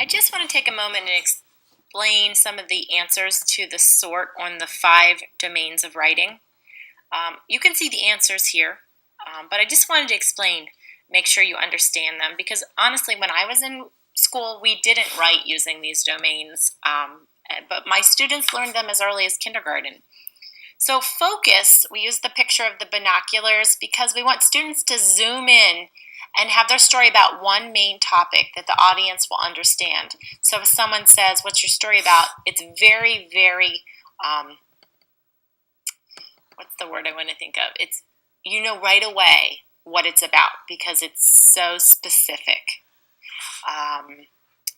I just want to take a moment and explain some of the answers to the sort on the 5 domains of writing. You can see the answers here, but I just wanted to explain, make sure you understand them, because honestly, when I was in school, we didn't write using these domains, but my students learned them as early as kindergarten. So focus, we use the picture of the binoculars because we want students to zoom in and have their story about one main topic that the audience will understand. So if someone says, what's your story about? It's very, very, what's the word I want to think of? It's, you know right away what it's about because it's so specific.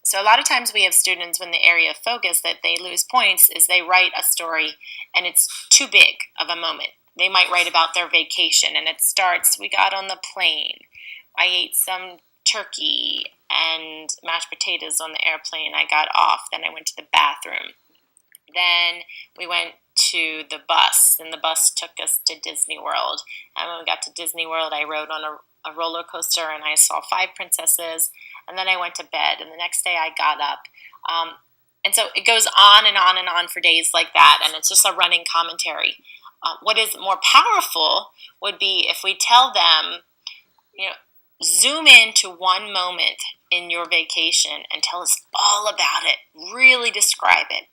So a lot of times we have students when the area of focus that they lose points is they write a story and it's too big of a moment. They might write about their vacation and it starts, we got on the plane. I ate some turkey and mashed potatoes on the airplane. I got off. Then I went to the bathroom. Then we went to the bus, and the bus took us to Disney World. And when we got to Disney World, I rode on a roller coaster, and I saw 5 princesses. And then I went to bed, and the next day I got up. And so it goes on and on and on for days like that, and it's just a running commentary. What is more powerful would be if we tell them, zoom into one moment in your vacation and tell us all about it. Really describe it.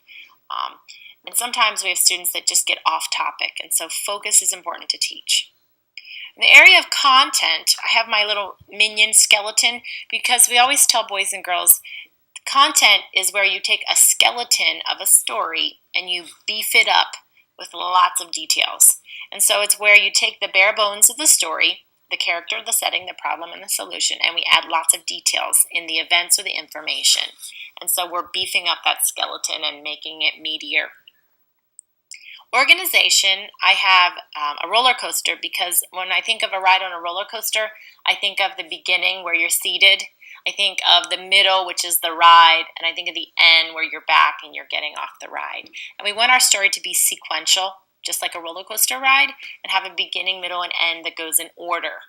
And sometimes we have students that just get off topic, and so focus is important to teach. In the area of content, I have my little minion skeleton because we always tell boys and girls content is where you take a skeleton of a story and you beef it up with lots of details. And so it's where you take the bare bones of the story, the character, the setting, the problem, and the solution, and we add lots of details in the events or the information. And so we're beefing up that skeleton and making it meatier. Organization, I have a roller coaster because when I think of a ride on a roller coaster, I think of the beginning where you're seated. I think of the middle, which is the ride, and I think of the end where you're back and you're getting off the ride. And we want our story to be sequential, just like a roller coaster ride, and have a beginning, middle, and end that goes in order.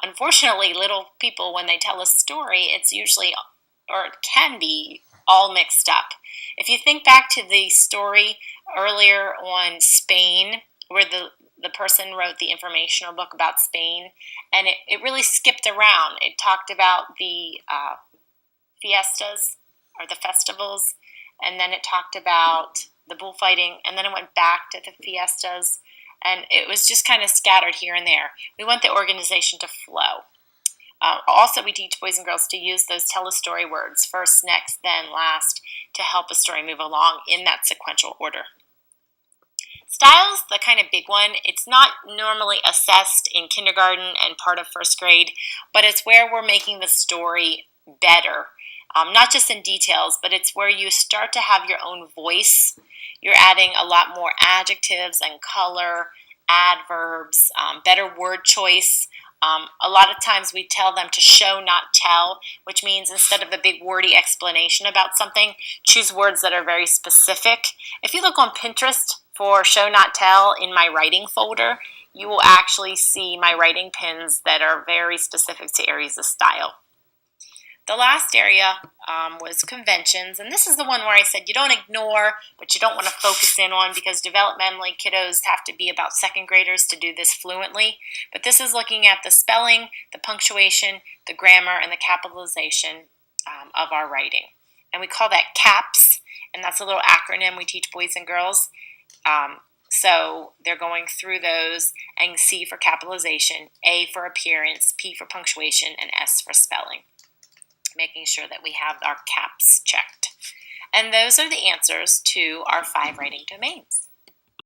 Unfortunately, little people, when they tell a story, it's usually, or it can be, all mixed up. If you think back to the story earlier on Spain, where the person wrote the informational book about Spain, and it really skipped around. It talked about the fiestas, or the festivals, and then it talked about the bullfighting, and then it went back to the fiestas, and it was just kind of scattered here and there. We want the organization to flow. Also, we teach boys and girls to use those tell a story words, first, next, then, last, to help a story move along in that sequential order. Style's the kind of big one. It's not normally assessed in kindergarten and part of first grade, but it's where we're making the story better. Not just in details, but it's where you start to have your own voice. You're adding a lot more adjectives and color, adverbs, better word choice. A lot of times we tell them to show, not tell, which means instead of a big wordy explanation about something, choose words that are very specific. If you look on Pinterest for show, not tell in my writing folder, you will actually see my writing pins that are very specific to areas of style. The last area was conventions, and this is the one where I said you don't ignore, but you don't want to focus in on because developmentally kiddos have to be about second graders to do this fluently. But this is looking at the spelling, the punctuation, the grammar, and the capitalization of our writing. And we call that CAPS, and that's a little acronym we teach boys and girls. So they're going through those, and C for capitalization, A for appearance, P for punctuation, and S for spelling, making sure that we have our CAPS checked. And those are the answers to our 5 writing domains.